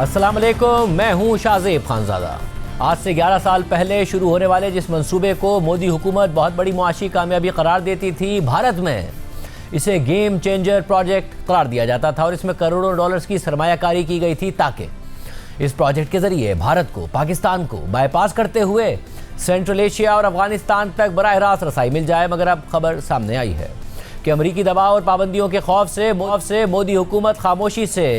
अस्सलाम वालेकुम, मैं हूं शाहजेब खानजादा। आज से 11 साल पहले शुरू होने वाले जिस मंसूबे को मोदी हुकूमत बहुत बड़ी मुआशी कामयाबी करार देती थी भारत में, इसे गेम चेंजर प्रोजेक्ट करार दिया जाता था और इसमें करोड़ों डॉलर्स की सरमायाकारी की गई थी ताकि इस प्रोजेक्ट के जरिए भारत को पाकिस्तान को बाईपास करते हुए सेंट्रल एशिया और अफगानिस्तान तक बराह रास्त रसाई मिल जाए। मगर अब खबर सामने आई है कि अमरीकी दबाव और पाबंदियों के खौफ से मोदी हुकूमत खामोशी से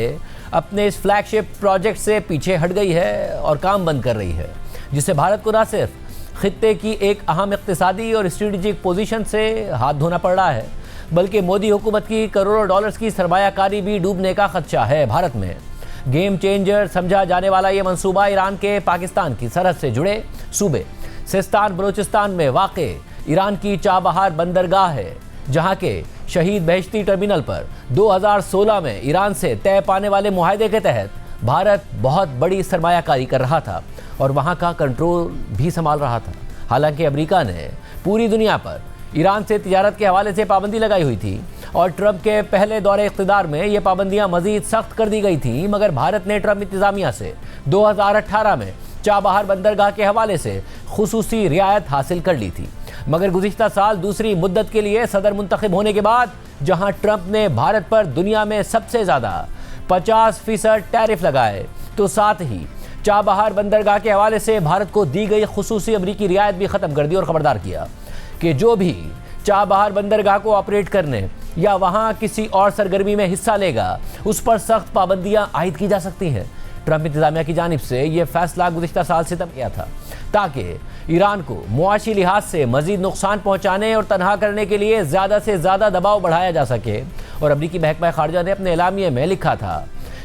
अपने इस फ्लैगशिप प्रोजेक्ट से पीछे हट गई है और काम बंद कर रही है, जिससे भारत को न सिर्फ खित्ते की एक अहम इक्तिसादी और स्ट्रेटेजिक पोजीशन से हाथ धोना पड़ रहा है, बल्कि मोदी हुकूमत की करोड़ों डॉलर्स की सरमायाकारी भी डूबने का खदशा है। भारत में गेम चेंजर समझा जाने वाला ये मंसूबा ईरान के पाकिस्तान की सरहद से जुड़े सूबे सिस्तान बलूचिस्तान में वाक़े ईरान की चाबहार बंदरगाह है, जहां के शहीद बहश्ती टर्मिनल पर 2016 में ईरान से तय पाने वाले मुआहदे के तहत भारत बहुत बड़ी सरमायाकारी कर रहा था और वहां का कंट्रोल भी संभाल रहा था। हालांकि अमेरिका ने पूरी दुनिया पर ईरान से तिजारत के हवाले से पाबंदी लगाई हुई थी और ट्रंप के पहले दौरे इख्तिदार में ये पाबंदियां मजीद सख्त कर दी गई थी, मगर भारत ने ट्रंप इंतजामिया से 2018 में चाबहार बंदरगाह के हवाले से खुसूसी रियायत हासिल कर ली थी। मगर गुज़िश्ता साल दूसरी मुद्दत के लिए सदर मुंतखब होने के बाद जहां ट्रंप ने भारत पर दुनिया में सबसे ज़्यादा 50% टैरिफ लगाए, तो साथ ही चाबहार बंदरगाह के हवाले से भारत को दी गई खुसूसी अमरीकी रियायत भी ख़त्म कर दी और ख़बरदार किया कि जो भी चाबहार बंदरगाह को ऑपरेट करने या वहां किसी और सरगर्मी में हिस्सा लेगा, उस पर सख्त पाबंदियां आयद की जा सकती हैं। ट्रंप इंतजामिया की जानिब से यह फैसला गुज़िश्ता साल सितंबर किया था ताकि ईरान को मुआशी लिहाज से मजीद नुकसान पहुंचाने और तनहा करने के लिए ज़्यादा से ज़्यादा दबाव बढ़ाया जा सके। और अमरीकी महकमा खारजा ने अपने एलामिये में लिखा था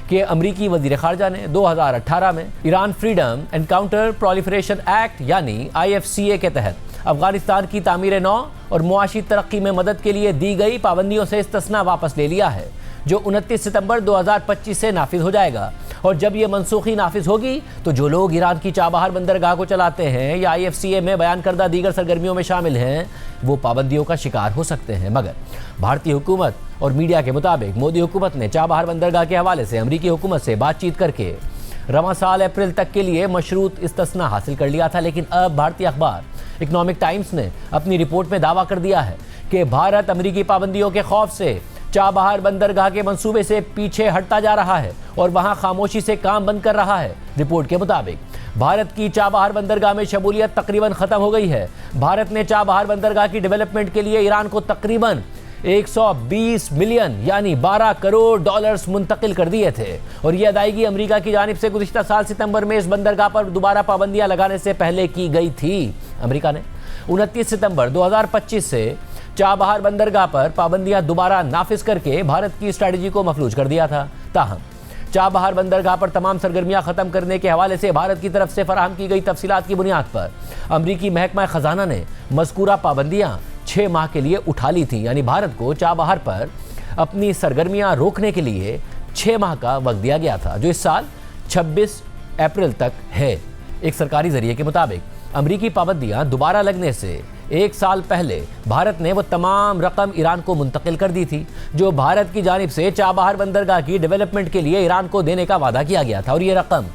कि अमरीकी वज़ीर खारजा ने 2018 में Iran freedom and counter proliferation act यानी IFCA के तहत अफगानिस्तान की तामीर नौ और मुआशी तरक्की में मदद के लिए दी गई पाबंदियों से इस्तिस्ना वापस ले लिया है, जो 29 सितंबर 2025 से नाफिज हो जाएगा। और जब ये मनसूखी नाफिज होगी तो जो लोग ईरान की चाबहार बंदरगाह को चलाते हैं या IFCA में बयान करदा दीगर सरगर्मियों में शामिल हैं, वो पाबंदियों का शिकार हो सकते हैं। मगर भारतीय हुकूमत और मीडिया के मुताबिक मोदी हुकूमत ने चाबहार बंदरगाह के हवाले से अमरीकी हुकूमत से बातचीत करके रवां साल अप्रैल तक के लिए मशरूत इस्तिस्ना हासिल कर लिया था। लेकिन अब भारतीय अखबार इकोनॉमिक टाइम्स ने अपनी रिपोर्ट में दावा कर दिया है कि भारत अमरीकी पाबंदियों के खौफ से चाबहार बंदरगाह के मंसूबे से पीछे हटता जा रहा है और वहां खामोशी से काम बंद कर रहा है। रिपोर्ट के मुताबिक भारत की चाबहार बंदरगाह में शमूलियत तकरीबन ख़त्म हो गई है। भारत ने चाबहार बंदरगाह की डेवलपमेंट के लिए ईरान को तकरीबन 120 मिलियन यानी 12 करोड़ डॉलर्स मुंतकिल कर दिए थे और यह अदायगी अमेरिका की जानिब से गुज़िश्ता साल सितंबर में इस बंदरगाह पर दोबारा पाबंदियां लगाने से पहले की गई थी। अमेरिका ने 29 सितंबर 2025 से चाबहार बंदरगाह पर पाबंदियां दोबारा नाफिज करके भारत की स्ट्रैटेजी को मफलूज कर दिया था। ताहम चाबहार बंदरगाह पर तमाम सरगर्मियां ख़त्म करने के हवाले से भारत की तरफ से फराहम की गई तफसीलात की बुनियाद पर अमरीकी महकमा ख़जाना ने मज़कूरा पाबंदियां 6 माह के लिए उठा ली थी। यानी भारत को चाबहार पर अपनी सरगर्मियां रोकने के लिए 6 माह का वक्त दिया गया था, जो इस साल 26 अप्रैल तक है। एक सरकारी जरिए के मुताबिक अमरीकी पाबंदियां दोबारा लगने से 1 साल पहले भारत ने वो तमाम रकम ईरान को मुंतकिल कर दी थी जो भारत की जानिब से चाबहार बंदरगाह की डेवलपमेंट के लिए ईरान को देने का वादा किया गया था और ये रकम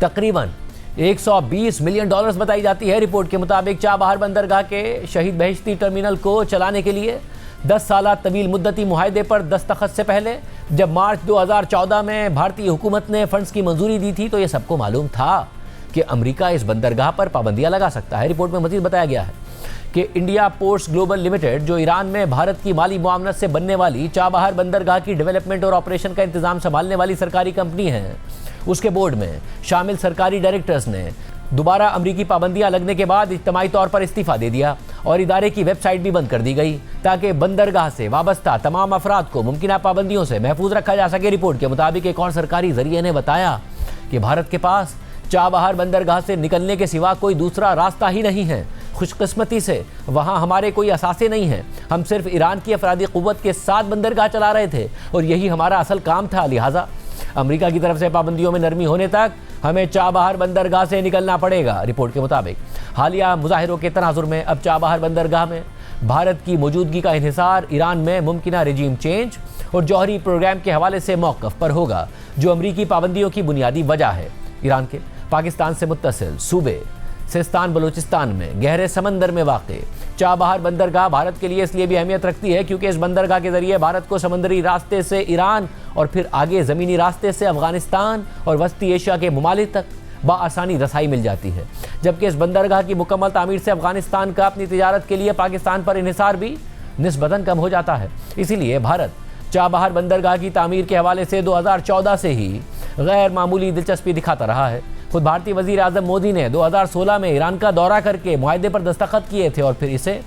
तकरीबन 120 मिलियन डॉलर्स बताई जाती है। रिपोर्ट के मुताबिक चाबहार बंदरगाह के शहीद बहश्ती टर्मिनल को चलाने के लिए 10 साल तवील मुद्दती मुआहदे पर दस्तखत से पहले जब मार्च 2014 में भारतीय हुकूमत ने फंड्स की मंजूरी दी थी, तो ये सबको मालूम था कि अमेरिका इस बंदरगाह पर पाबंदियां लगा सकता है। रिपोर्ट में मज़ीद बताया गया है कि इंडिया पोर्ट्स ग्लोबल लिमिटेड, जो ईरान में भारत की माली मुआवनत से बनने वाली चाबहार बंदरगाह की डेवलपमेंट और ऑपरेशन का इंतजाम संभालने वाली सरकारी कंपनी है, उसके बोर्ड में शामिल सरकारी डायरेक्टर्स ने दोबारा अमरीकी पाबंदियां लगने के बाद इज्तिमाई तौर पर इस्तीफा दे दिया और इदारे की वेबसाइट भी बंद कर दी गई ताकि बंदरगाह से वाबस्ता तमाम अफराद को मुमकिन पाबंदियों से महफूज रखा जा सके। रिपोर्ट के मुताबिक एक और सरकारी जरिए ने बताया कि भारत के पास चाबहार बंदरगाह से निकलने के सिवा कोई दूसरा रास्ता ही नहीं है। खुशकिस्मती से वहाँ हमारे कोई असासे नहीं हैं। हम सिर्फ ईरान की अफरादी क़ुव्वत के साथ बंदरगाह चला रहे थे और यही हमारा असल काम था। लिहाजा अमेरिका की तरफ से पाबंदियों में नरमी होने तक हमें चाबहार बंदरगाह से निकलना पड़ेगा। रिपोर्ट के मुताबिक हालिया मुजाहिरों के तनाजुर में अब चाबहार बंदरगाह में भारत की मौजूदगी का इन्हिसार ईरान में मुमकिन रेजीम चेंज और जौहरी प्रोग्राम के हवाले से मौक़िफ़ पर होगा। जो अमरीकी पाबंदियों की बुनियादी वजह है। ईरान के पाकिस्तान से मुत्तसिल सूबे सिस्तान बलूचिस्तान में गहरे समंदर में वाक़े चाबहार बंदरगाह भारत के लिए इसलिए भी अहमियत रखती है क्योंकि इस बंदरगाह के जरिए भारत को समुद्री रास्ते से ईरान और फिर आगे ज़मीनी रास्ते से अफगानिस्तान और वस्ती एशिया के ममालिक तक बआसानी रसाई मिल जाती है। जबकि इस बंदरगाह की मुकम्मल तामीर से अफगानिस्तान का अपनी तिजारत के लिए पाकिस्तान पर इन्हिसार भी निस्बतन कम हो जाता है। इसीलिए भारत चाबहार बंदरगाह की तामीर के हवाले से 2014 से ही गैर मामूली दिलचस्पी दिखाता रहा है। खुद भारतीय वजीर आजम मोदी ने 2016 में ईरान का दौरा करके मुआहदे पर दस्तखत किए थे और फिर इसे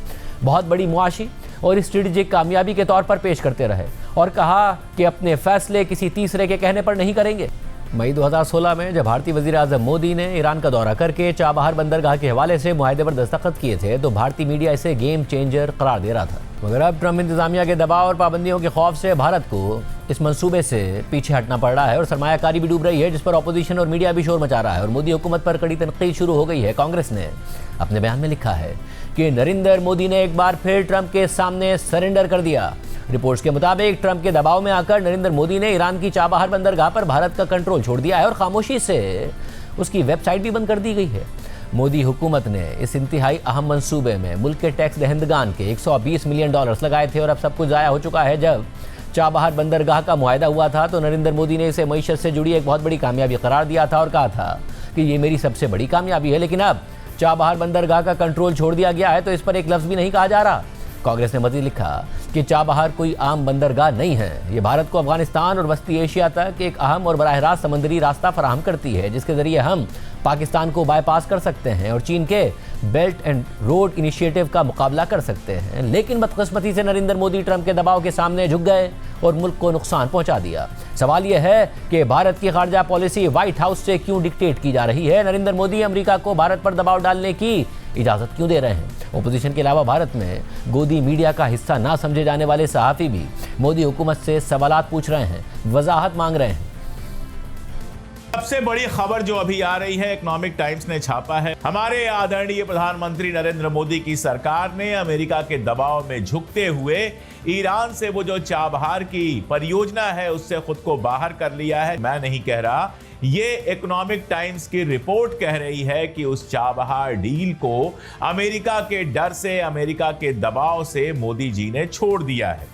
बहुत बड़ी मुआशी और स्ट्रेटेजिक कामयाबी के तौर पर पेश करते रहे और कहा कि अपने फैसले किसी तीसरे के कहने पर नहीं करेंगे। मई 2016 में जब भारतीय वजीर आजम मोदी ने ईरान का दौरा करके चाबहार बंदरगाह के हवाले से मुआहदे पर दस्तखत किए थे तो भारतीय मीडिया इसे गेम चेंजर करार दे रहा था। मगर अब ट्रंप इंतजामिया के दबाव और पाबंदियों के खौफ से भारत को इस मंसूबे से पीछे हटना पड़ रहा है और सरमायाकारी भी डूब रही है, जिस पर ऑपोजिशन और मीडिया भी शोर मचा रहा है और मोदी हुकूमत पर कड़ी तनकीद शुरू हो गई है। कांग्रेस ने अपने बयान में लिखा है कि नरेंद्र मोदी ने एक बार फिर ट्रंप के सामने सरेंडर कर दिया। रिपोर्ट्स के मुताबिक ट्रंप के दबाव में आकर नरेंद्र मोदी ने ईरान की चाबहार बंदरगाह पर भारत का कंट्रोल छोड़ दिया है और खामोशी से उसकी वेबसाइट भी बंद कर दी गई है। मोदी हुकूमत ने इस इंतहाई अहम मंसूबे में मुल्क के टैक्स दहंदगान के $120 मिलियन लगाए थे और अब सब कुछ ज़ाया हो चुका है। जब चाबहार बंदरगाह का मुआहदा हुआ था तो नरेंद्र मोदी ने इसे मईशत से जुड़ी एक बहुत बड़ी कामयाबी करार दिया था और कहा था कि ये मेरी सबसे बड़ी कामयाबी है। लेकिन अब चाबहार बंदरगाह का कंट्रोल छोड़ दिया गया है तो इस पर एक लफ्ज़ भी नहीं कहा जा रहा। कांग्रेस ने मज़ीद लिखा कि चाबहार कोई आम बंदरगाह नहीं है, ये भारत को अफगानिस्तान और वस्ती एशिया तक एक अहम और बराह रास्त समुद्री रास्ता फराहम करती है जिसके ज़रिए हम पाकिस्तान को बाईपास कर सकते हैं और चीन के बेल्ट एंड रोड इनिशिएटिव का मुकाबला कर सकते हैं। लेकिन बदकिस्मती से नरेंद्र मोदी ट्रंप के दबाव के सामने झुक गए और मुल्क को नुकसान पहुंचा दिया। सवाल यह है कि भारत की खारजा पॉलिसी व्हाइट हाउस से क्यों डिक्टेट की जा रही है? नरेंद्र मोदी अमेरिका को भारत पर दबाव डालने की इजाज़त क्यों दे रहे हैं? ओपोजिशन के अलावा भारत में गोदी मीडिया का हिस्सा ना समझे जाने वाले सहाफ़ी भी मोदी हुकूमत से सवालात पूछ रहे हैं, वजाहत मांग रहे हैं। सबसे बड़ी खबर जो अभी आ रही है, इकोनॉमिक टाइम्स ने छापा है, हमारे आदरणीय प्रधानमंत्री नरेंद्र मोदी की सरकार ने अमेरिका के दबाव में झुकते हुए ईरान से वो जो चाबहार की परियोजना है उससे खुद को बाहर कर लिया है। मैं नहीं कह रहा, ये इकोनॉमिक टाइम्स की रिपोर्ट कह रही है कि उस चाबहार डील को अमेरिका के डर से, अमेरिका के दबाव से मोदी जी ने छोड़ दिया है।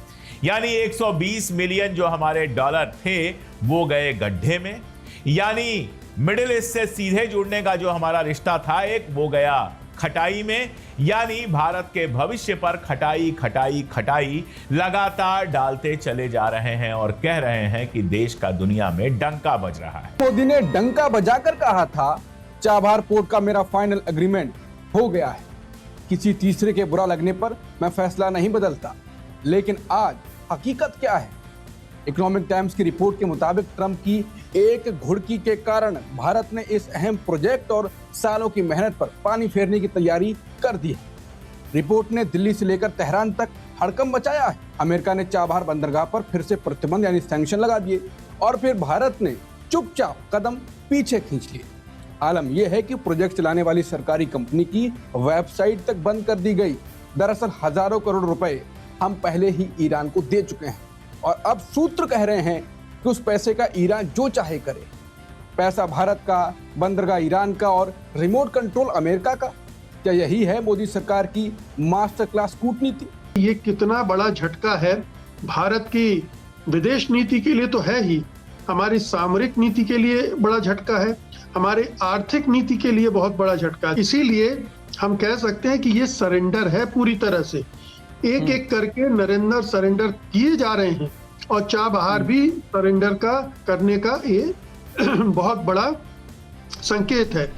यानी 120 मिलियन जो हमारे डॉलर थे वो गए गड्ढे में, यानी मिडिल ईस्ट से सीधे जुड़ने का जो हमारा रिश्ता था एक, वो गया खटाई में। यानी भारत के भविष्य पर खटाई खटाई खटाई लगातार डालते चले जा रहे हैं और कह रहे हैं कि देश का दुनिया में डंका बज रहा है। मोदी ने डंका बजाकर कहा था चाबहार पोर्ट का मेरा फाइनल एग्रीमेंट हो गया है, किसी तीसरे के बुरा लगने पर मैं फैसला नहीं बदलता। लेकिन आज हकीकत क्या है? इकोनॉमिक टाइम्स की रिपोर्ट के मुताबिक ट्रंप की एक घुड़की के कारण भारत ने इस अहम प्रोजेक्ट और सालों की मेहनत पर पानी फेरने की तैयारी कर दी है। रिपोर्ट ने दिल्ली से लेकर तेहरान तक हड़कंप मचाया है। अमेरिका ने चाबहार बंदरगाह पर फिर से प्रतिबंध यानी सैंक्शन लगा दिए और फिर भारत ने चुपचाप कदम पीछे खींच लिए। आलम यह है कि प्रोजेक्ट चलाने वाली सरकारी कंपनी की वेबसाइट तक बंद कर दी गई। दरअसल हजारों करोड़ रुपए हम पहले ही ईरान को दे चुके हैं और अब सूत्र कह रहे हैं कि उस पैसे का ईरान जो चाहे करे। पैसा भारत का, बंदरगाह ईरान का और रिमोट कंट्रोल अमेरिका का। क्या यही है मोदी सरकार की मास्टर क्लास कूटनीति? ये कितना बड़ा झटका है भारत की विदेश नीति के लिए तो है ही, हमारी सामरिक नीति के लिए बड़ा झटका है, हमारे आर्थिक नीति के लिए बहुत बड़ा झटका है। इसीलिए हम कह सकते हैं कि ये सरेंडर है पूरी तरह से। एक एक करके नरेंद्र सरेंडर किए जा रहे हैं और चाबहार भी सरेंडर का करने का ये बहुत बड़ा संकेत है।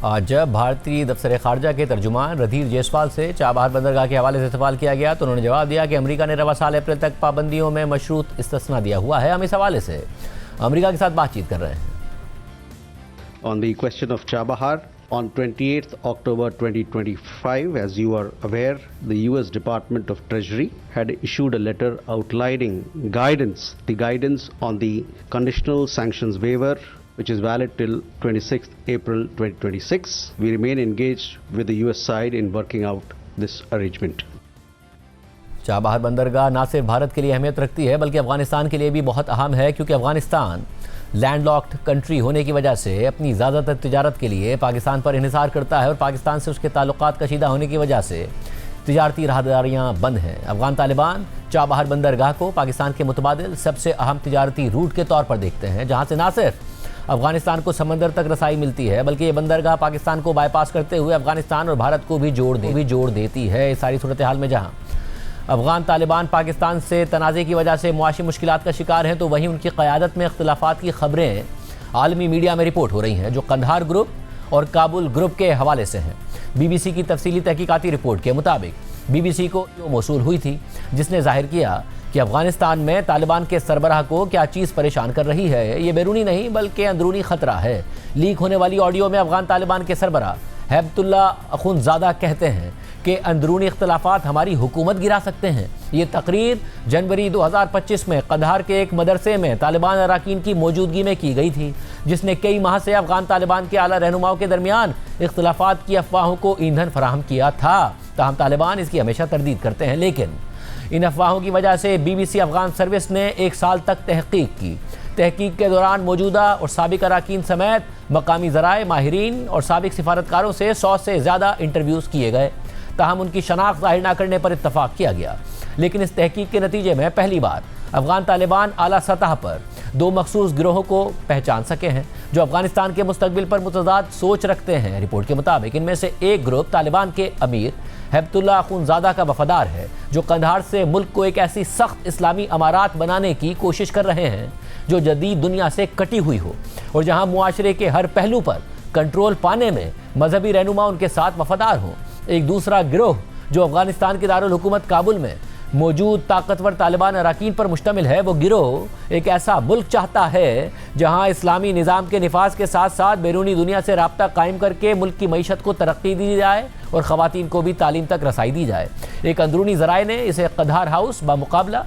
आज जब भारतीय दफ्तर खारजा के तर्जुमान रणधीर जायसवाल से चाबहार बंदरगाह के हवाले से सवाल किया गया तो उन्होंने जवाब दिया कि अमेरिका ने रवा साल अप्रैल तक पाबंदियों में मशरूत इस्तिस्ना दिया हुआ है। हम इस हवाले से अमेरिका के साथ बातचीत कर रहे हैं। On the question of Chabahar, on 28th October 2025, as you are aware, the US Department of Treasury had issued a letter outlining the guidance on the conditional sanctions waiver, which is valid till 26th April 2026. We remain engaged with the US side in working out this arrangement. Chabahar बंदरगाह न सिर्फ भारत के लिए अहमियत रखती है बल्कि अफगानिस्तान के लिए भी बहुत अहम है, क्योंकि अफगानिस्तान लैंडलॉक्ड कंट्री होने की वजह से अपनी ज़्यादातर तिजारत के लिए पाकिस्तान पर इन्हिसार करता है और पाकिस्तान से उसके ताल्लुकात कशीदा होने की वजह से तिजारती राहदारियाँ बंद हैं। अफगान तालिबान चाबहार बंदरगाह को पाकिस्तान के मुतबादिल सबसे अहम तिजारती रूट के तौर पर देखते हैं, जहाँ से न सिर्फ अफगानिस्तान को समंदर तक रसाई मिलती है बल्कि ये बंदरगाह पाकिस्तान को बाईपास करते हुए अफगानिस्तान और भारत को भी जोड़ देती है। इस सारी सूरत हाल में जहाँ अफगान तालिबान पाकिस्तान से तनाज़े की वजह से मुआशी मुश्किलात का शिकार हैं, तो वहीं उनकी क़यादत में इख्तिलाफ़ात की खबरें आलमी मीडिया में रिपोर्ट हो रही हैं, जो कंधार ग्रुप और काबुल ग्रुप के हवाले से हैं। BBC की तफसीली तहकीकाती रिपोर्ट के मुताबिक BBC को मौसूल हुई थी, जिसने जाहिर किया कि अफगानिस्तान में तालिबान के सरबराह को क्या चीज़ परेशान कर रही है। ये बैरूनी नहीं बल्कि अंदरूनी ख़तरा है। लीक होने वाली ऑडियो में अफगान तालिबान के सरबराह हैबतुल्ला अखुंज़ादा कहते हैं कि अंदरूनी इख्तिलाफ़ात हमारी हुकूमत गिरा सकते हैं। ये तकरीर जनवरी 2025 में कंधार के एक मदरसे में तालिबान अरकान की मौजूदगी में की गई थी, जिसने कई माह से अफगान तालिबान के आला रहनुमाओं के दरमियान इख्तिलाफ़ात की अफवाहों को ईंधन फराहम किया था। ताहम तालिबान इसकी हमेशा तरदीद करते हैं, लेकिन इन अफवाहों की वजह से BBC अफगान सर्विस ने 1 साल तक तहकीक की। तहकीक के दौरान मौजूदा और साबिक अरकान समेत मकामी ज़राए, माहिरीन और साबिक सिफारतकारों से 100 से ज़्यादा इंटरव्यूज़ किए गए। ताहम उनकी शनाख्त ज़ाहिर न करने पर इत्तफाक किया गया, लेकिन इस तहकीक के नतीजे में पहली बार अफगान तालिबान आला सतह पर 2 मखसूस गिरोहों को पहचान सके हैं जो अफगानिस्तान के मुस्तकबिल पर मुतज़ाद सोच रखते हैं। रिपोर्ट के मुताबिक इनमें से एक ग्रुप तालिबान के अमीर हैबतुल्ला अखुंज़ादा का वफादार है, जो कंधार से मुल्क को एक ऐसी सख्त इस्लामी अमारात बनाने की कोशिश कर रहे हैं जो जदीद दुनिया से कटी हुई हो और जहां मुआशरे के हर पहलू पर कंट्रोल पाने में मजहबी रहनुमा उनके साथ वफादार हों। एक दूसरा गिरोह जो अफगानिस्तान की दारुल हुकूमत काबुल में मौजूद ताकतवर तालिबान अरकान पर मुश्तमिल है, वो गिरोह एक ऐसा मुल्क चाहता है जहां इस्लामी निज़ाम के निफाज के साथ साथ बैरूनी दुनिया से राब्ता कायम करके मुल्क की मईशत को तरक्की दी जाए और ख़वातीन को भी तालीम तक रसाई दी जाए। एक अंदरूनी ज़राए ने इसे कंधार हाउस बामुकाबला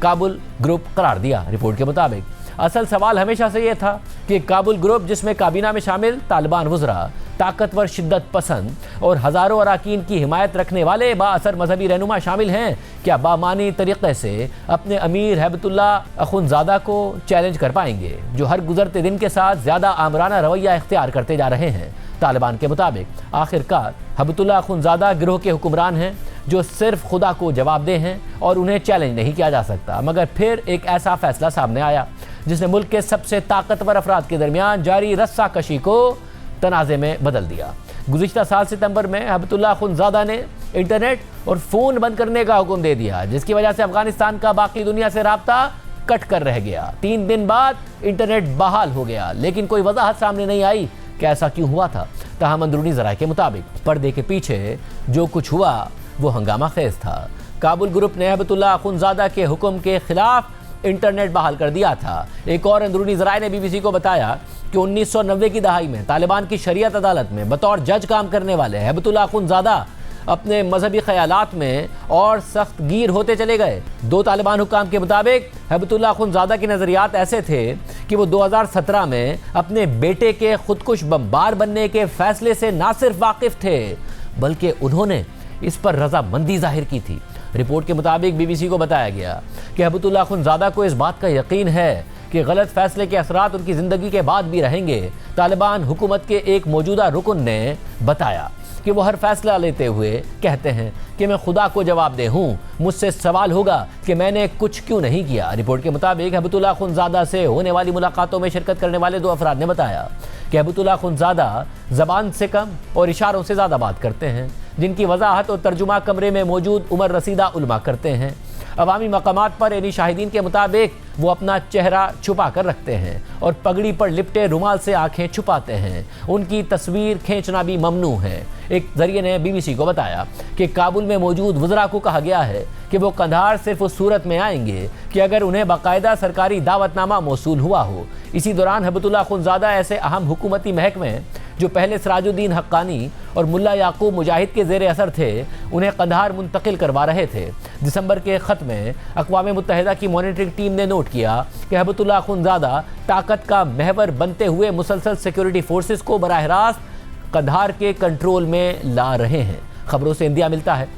काबुल ग्रुप करार दिया। रिपोर्ट के मुताबिक असल सवाल हमेशा से ये था कि काबुल ग्रुप, जिसमें काबीना में शामिल तालिबान वज़रा, ताकतवर शिद्दत पसंद और हज़ारों अरकान की हिमायत रखने वाले बाअसर मजहबी रहनुमा शामिल हैं, क्या बामानी तरीक़े से अपने अमीर हैबतुल्ला अखुंज़ादा को चैलेंज कर पाएंगे, जो हर गुजरते दिन के साथ ज़्यादा आमराना रवैया इख्तियार करते जा रहे हैं। तालिबान के मुताबिक आखिरकार हैबतुल्ला अखुंज़ादा गिरोह के हुक्मरान हैं जो सिर्फ खुदा को जवाबदेह हैं और उन्हें चैलेंज नहीं किया जा सकता। मगर फिर एक ऐसा फैसला सामने आया जिसने मुल्क के सबसे ताकतवर अफराद के दरमियान जारी रस्सा कशी को तनाज़े में बदल दिया। गुज़िश्ता साल सितंबर में हैबतुल्ला अखुंज़ादा ने इंटरनेट और फ़ोन बंद करने का हुक्म दे दिया, जिसकी वजह से अफगानिस्तान का बाकी दुनिया से राब्ता कट कर रह गया। 3 दिन बाद इंटरनेट बहाल हो गया, लेकिन कोई वजाहत सामने नहीं आई कि ऐसा क्यों हुआ था। ताहम अंदरूनी ज़राए के मुताबिक पर्दे के पीछे जो कुछ हुआ वो हंगामा खेज था। काबुल ग्रुप ने हैबतुल्ला अखुंज़ादा के हुक्म के खिलाफ इंटरनेट बहाल कर दिया था। एक और अंदरूनी ज़राए ने BBC को बताया कि 1990 की दहाई में तालिबान की शरीयत अदालत में बतौर जज काम करने वाले हैबतुल्ला अखुंज़ादा अपने मजहबी ख्यालात में और सख्त गिर होते चले गए। 2 तालिबान हुक्काम के मुताबिक हैबतुल्ला अखुंज़ादा के नज़रियात ऐसे थे कि वो 2017 में अपने बेटे के खुदकुश बमबार बनने के फैसले से ना सिर्फ वाकिफ थे बल्कि उन्होंने इस पर रजामंदी जाहिर की थी। रिपोर्ट के मुताबिक BBC को बताया गया कि हैबतुल्ला अखुंज़ादा को इस बात का यकीन है कि गलत फैसले के असरात उनकी ज़िंदगी के बाद भी रहेंगे। तालिबान हुकूमत के एक मौजूदा रुकन ने बताया कि वो हर फैसला लेते हुए कहते हैं कि मैं खुदा को जवाबदेह हूँ, मुझसे सवाल होगा कि मैंने कुछ क्यों नहीं किया। रिपोर्ट के मुताबिक हैबतुल्ला अखुंज़ादा से होने वाली मुलाकातों में शिरकत करने वाले 2 अफराद ने बताया कि हैबतुल्ला अखुंज़ादा ज़बान से कम और इशारों से ज़्यादा बात करते हैं, जिनकी वजाहत और तर्जुमा कमरे में मौजूद उमर रसीदा उलमा करते हैं। अवामी मकामात पर यानी शाहिदीन के मुताबिक वो अपना चेहरा छुपा कर रखते हैं और पगड़ी पर लिपटे रुमाल से आंखें छुपाते हैं। उनकी तस्वीर खींचना भी ममनू है। एक जरिए ने BBC को बताया कि काबुल में मौजूद वज़रा को कहा गया है कि वो कंधार सिर्फ उस सूरत में आएंगे कि अगर उन्हें बाकायदा सरकारी दावतनामा मौसूल हुआ हो। इसी दौरान हैबतुल्ला अखुंज़ादा ऐसे अहम हुकूमती महकमे जो पहले सिराजुद्दीन हक्कानी और मुल्ला याकूब मुजाहिद के ज़ेर असर थे, उन्हें कंधार मुंतकिल करवा रहे थे। दिसंबर के ख़त में अक़वाम मुत्तहिदा की मॉनिटरिंग टीम ने नोट किया कि हैबतुल्ला अखुंज़ादा ताकत का महवर बनते हुए मुसलसल सिक्योरिटी फोर्सेस को बराह रास्त कंधार के कंट्रोल में ला रहे हैं। खबरों से इंदिया मिलता है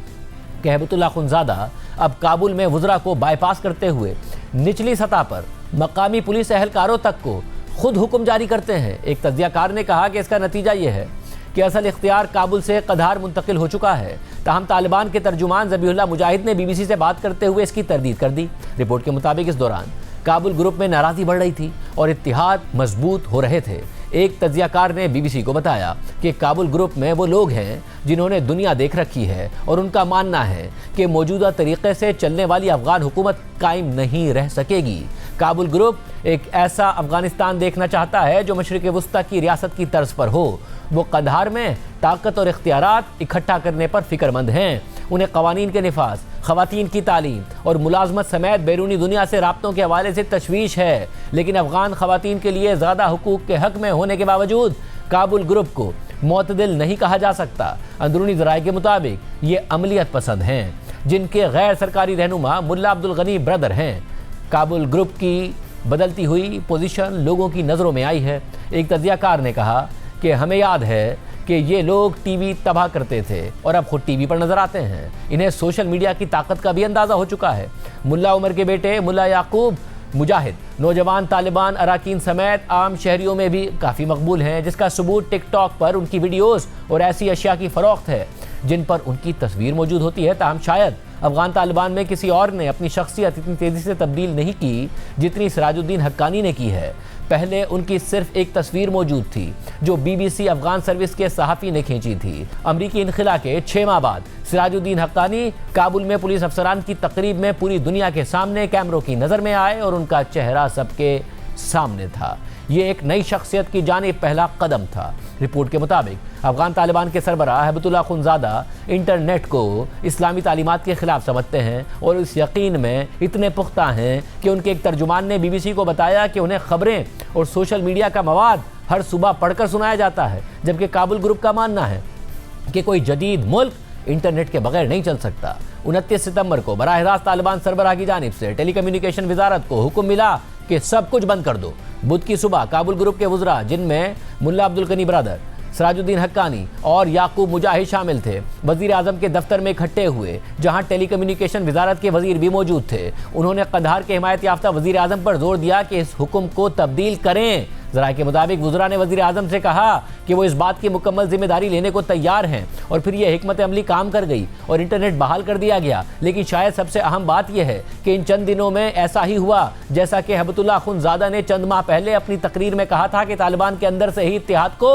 कि हैबतुल्ला अखुंज़ादा अब काबुल में वुज़रा को बाईपास करते हुए निचली सतह पर मकामी पुलिस एहलकारों तक को खुद हुक्म जारी करते हैं। एक तज्जियाकार ने कहा कि इसका नतीजा ये है कि असल इख्तियार काबुल से कधार मुंतकिल हो चुका है। ताहम तालिबान के तर्जुमान ज़बीहुल्लाह मुजाहिद ने BBC से बात करते हुए इसकी तरदीद कर दी। रिपोर्ट के मुताबिक इस दौरान काबुल ग्रुप में नाराज़गी बढ़ रही थी और इत्तिहाद मजबूत हो रहे थे। एक तज्जियाकार ने BBC को बताया कि काबुल ग्रुप में वो लोग हैं जिन्होंने दुनिया देख रखी है और उनका मानना है कि मौजूदा तरीके से चलने वाली अफगान हुकूमत कायम नहीं रह सकेगी। काबुल ग्रुप एक ऐसा अफगानिस्तान देखना चाहता है जो मशरिक़ वुस्ता की रियासत की तर्ज पर हो। वो कधार में ताकत और इख्तियारात इकट्ठा करने पर फिक्रमंद हैं। उन्हें कवानीन के निफाज, ख़वातीन की तालीम और मुलाजमत समेत बैरूनी दुनिया से राब्तों के हवाले से तशवीश है। लेकिन अफगान ख़वातीन के लिए ज़्यादा हुकूक के हक़ में होने के बावजूद काबुल ग्रुप को मोतदिल नहीं कहा जा सकता। अंदरूनी ज़राए के मुताबिक ये अमलियत पसंद हैं जिनके गैर सरकारी रहनुमा मुल्ला अब्दुल गनी ब्रदर हैं। काबुल ग्रुप की बदलती हुई पोजीशन लोगों की नज़रों में आई है। एक तज्जियाकार ने कहा कि हमें याद है कि ये लोग टीवी तबाह करते थे और अब खुद टीवी पर नजर आते हैं। इन्हें सोशल मीडिया की ताकत का भी अंदाज़ा हो चुका है। मुल्ला उमर के बेटे मुल्ला याकूब मुजाहिद नौजवान तालिबान अराकीन समेत आम शहरियों में भी काफ़ी मकबूल हैं, जिसका सबूत टिकटॉक पर उनकी वीडियोज़ और ऐसी अशिया की फ़रोख्त है जिन पर उनकी तस्वीर मौजूद होती है। ताहम शायद अफगान तालिबान में किसी और ने अपनी शख्सियत इतनी तेज़ी से तब्दील नहीं की जितनी सिराजुद्दीन हक्कानी ने की है। पहले उनकी सिर्फ एक तस्वीर मौजूद थी जो BBC अफगान सर्विस के सहाफ़ी ने खींची थी। अमरीकी इनखिला के 6 माह बाद सिराजुद्दीन हक्कानी काबुल में पुलिस अफसरान की तकरीब में पूरी दुनिया के सामने कैमरों की नज़र में आए और उनका चेहरा सबके सामने था। ये एक नई शख्सियत की जानिब पहला कदम था। रिपोर्ट के मुताबिक अफगान तालिबान के सरबराह हिबतुल्लाह खुनज़ादा इंटरनेट को इस्लामी तालीमात के ख़िलाफ़ समझते हैं और इस यकीन में इतने पुख्ता हैं कि उनके एक तर्जुमान ने BBC को बताया कि उन्हें ख़बरें और सोशल मीडिया का मवाद हर सुबह पढ़कर सुनाया जाता है, जबकि काबुल ग्रुप का मानना है कि कोई जदीद मुल्क इंटरनेट के बगैर नहीं चल सकता। 29 सितंबर को बराह रास्त तालिबान सरबराह की जानिब से टेलीकम्युनिकेशन वजारत को हुक्म मिला कि सब कुछ बंद कर दो। बुध की सुबह काबुल ग्रुप के वुज़रा, जिनमें मुल्ला अब्दुल गनी ब्रदर, सिराजुद्दीन हक्कानी और याकूब मुजाहिद शामिल थे, वज़ीर आज़म के दफ्तर में इकट्ठे हुए, जहां टेलीकम्युनिकेशन वजारत के वज़ीर भी मौजूद थे। उन्होंने कधार के हिमायत याफ्ता वज़ीर आज़म पर जोर दिया कि इस हुक्म को तब्दील करें। ज़राए के मुताबिक वुज़रा ने वज़ीर आज़म से कहा कि वो इस बात की मुकम्मल जिम्मेदारी लेने को तैयार हैं और फिर यह हिकमत अमली काम कर गई और इंटरनेट बहाल कर दिया गया। लेकिन शायद सबसे अहम बात यह है कि इन चंद दिनों में ऐसा ही हुआ जैसा कि हिबतुल्लाह खुनज़ादा ने चंद माह पहले अपनी तकरीर में कहा था कि तालिबान के अंदर से ही इत्तिहाद को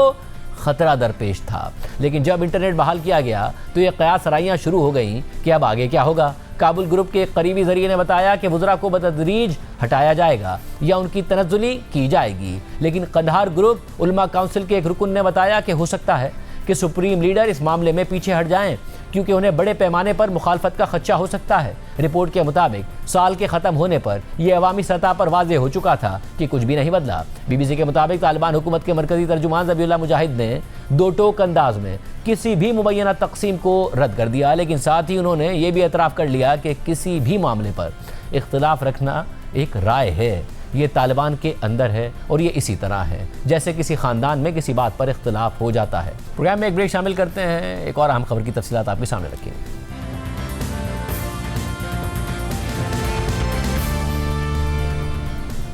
खतरा दरपेश था। लेकिन जब इंटरनेट बहाल किया गया तो ये क़यास-राइयां शुरू हो गईं कि अब आगे क्या होगा। काबुल ग्रुप के एक करीबी जरिए ने बताया कि वुज़रा को बतदरीज हटाया जाएगा या उनकी तनज़्ज़ुली की जाएगी। लेकिन कधार ग्रुप उलमा काउंसिल के एक रुकन ने बताया कि हो सकता है कि सुप्रीम लीडर इस मामले में पीछे हट जाएं क्योंकि उन्हें बड़े पैमाने पर मुखालफत का खदशा हो सकता है। रिपोर्ट के मुताबिक साल के ख़त्म होने पर यह अवामी सतह पर वाज़ेह हो चुका था कि कुछ भी नहीं बदला। BBC के मुताबिक तालिबान हुकूमत के मरकज़ी तर्जुमान ज़बीहुल्लाह मुजाहिद ने दो टोक अंदाज में किसी भी मुबैना तकसीम को रद्द कर दिया, लेकिन साथ ही उन्होंने ये भी एतराफ़ कर लिया कि किसी भी मामले पर इख्तिलाफ रखना एक राय है, ये तालिबान के अंदर है और ये इसी तरह है जैसे किसी ख़ानदान में किसी बात पर इख्तिलाफ हो जाता है। प्रोग्राम में एक ब्रेक शामिल करते हैं, एक और अहम खबर की तफसीलात आपके सामने रखेंगे।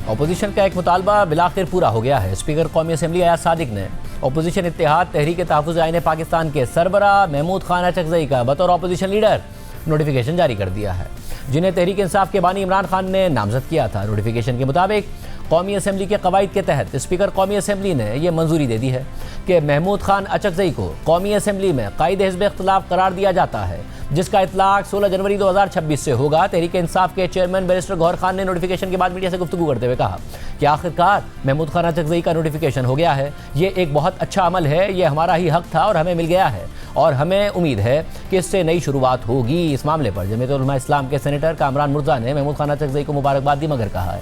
अपोजिशन का एक मुतालबा बिलाखिर पूरा हो गया है। स्पीकर कौमी असम्बली अयाज सादिक ने अपोजिशन इत्तेहाद तहरीक तहफ़्फ़ुज़ आईन पाकिस्तान के सरबराह महमूद खान अचकज़ई का बतौर अपोजिशन लीडर नोटिफिकेशन जारी कर दिया है, जिन्हें तहरीक इंसाफ के बानी इमरान खान ने नामजद किया था। नोटिफिकेशन के मुताबिक कौमी असम्बली के कवायद के तहत स्पीकर कौमी असम्बली ने यह मंजूरी दे दी है कि महमूद खान अचकज़ई को कौमी असम्बली में कायद हिज़्ब इख्तिलाफ करार दिया जाता है, जिसका इतलाक़ 16 जनवरी 2026 से होगा। तहरीक इंसाफ के चेयरमैन बैरिस्टर गौहर खान ने नोटिफिकेशन के बाद मीडिया से गुफ्तगू करते हुए कहा कि आखिरकार महमूद खान अचकज़ई का नोटिफिकेशन हो गया है। ये एक बहुत अच्छा अमल है, ये हमारा ही हक था और हमें मिल गया है और हमें उम्मीद है कि इससे नई शुरुआत होगी। इस मामले पर जमीयत उलमा इस्लाम के सेनेटर कामरान मुर्जा ने महमूद खान अचकज़ई को मुबारकबाद दी, मगर कहा है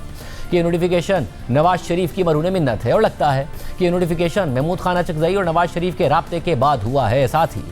कि ये नोटिफिकेशन नवाज शरीफ की मरहून मिन्नत है और लगता है कि ये नोटिफिकेशन महमूद खान अचकज़ई और नवाज शरीफ के राब्ते के बाद हुआ है। साथ ही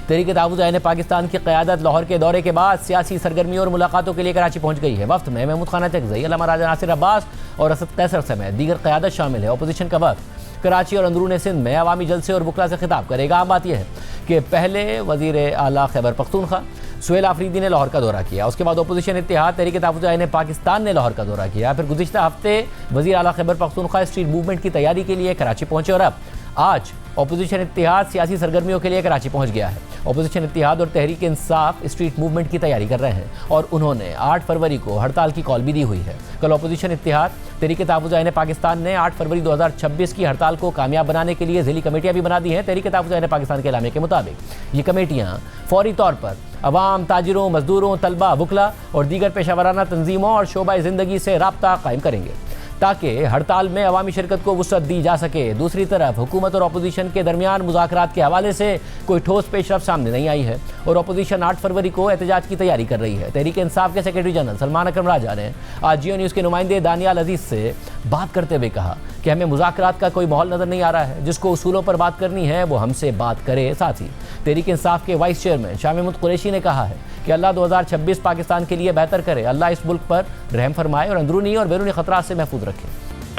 तहरीक तहफ़्फ़ुज़ आईन पाकिस्तान की क़यादत लाहौर के दौरे के बाद सियासी सरगर्मियों और मुलाकातों के लिए कराची पहुंच गई है। वफ्त में महमूद खान अचकज़ई, अल्लामा राजा नासिर अब्बास और असद कैसर समेत दीगर क़यादत शामिल है। अपोजिशन का वफ्त कराची और अंदरून सिंध में अवामी जलसे और बुकरा से खिताब करेगा। आम बात यह है कि पहले वज़ीर आला खैबर पख्तूनख्वा सुहेल आफरीदी ने लाहौर का दौरा किया। उसके बाद अपोजिशन इत्तेहाद तहरीक तहफ़्फ़ुज़ पाकिस्तान ने लाहौर का दौरा किया। फिर गुज़िश्ता हफ्ते वज़ीर आला खैबर पख्तूनख्वा स्ट्रीट मूवमेंट की तैयारी के लिए कराची पहुंचे और अब आज अपोजिशन इत्तेहाद सियासी सरगर्मियों के लिए कराची पहुंच गया है। अपोजिशन इत्तेहाद और तहरीक इंसाफ स्ट्रीट मूवमेंट की तैयारी कर रहे हैं और उन्होंने 8 फरवरी को हड़ताल की कॉल भी दी हुई है। कल अपोजिशन इत्तेहाद तहरीक तहफ़्फ़ुज़ पाकिस्तान ने 8 फरवरी 2026 की हड़ताल को कामयाब बनाने के लिए ज़िली कमेटियां भी बना दी हैं। तहरीक तहफ़्फ़ुज़ पाकिस्तान के एलामे के मुताबिक ये कमेटियां फौरी तौर पर अवाम, ताजिरों, मजदूरों, तलबा, वुकला और दीगर पेशावराना तंजीमों और शोबा ज़िंदगी से राब्ता कायम करेंगे ताकि हड़ताल में अवामी शिरकत को वुसअत दी जा सके। दूसरी तरफ हुकूमत और अपोजिशन के दरमियान मुज़ाकरात के हवाले से कोई ठोस पेशरफ्त सामने नहीं आई है और अपोजिशन 8 फरवरी को एहतजाज की तैयारी कर रही है। तहरीक इंसाफ के सेक्रेटरी जनरल सलमान अकरम राजा ने आज जियो न्यूज़ के नुमाइंदे दानियाल अजीज़ से बात करते हुए कहा कि हमें मुज़ाकरात का कोई माहौल नज़र नहीं आ रहा है। जिसको उसूलों पर बात करनी है वो हमसे बात करे। साथ ही तहरीक इंसाफ के वाइस चेयरमैन शाह महमूद कुरैशी ने कहा है कि अल्लाह 2026 पाकिस्तान के लिए बेहतर करे, अल्लाह इस मुल्क पर रहम फरमाए और अंदरूनी और बैरूनी खतरात से महफूज रखे।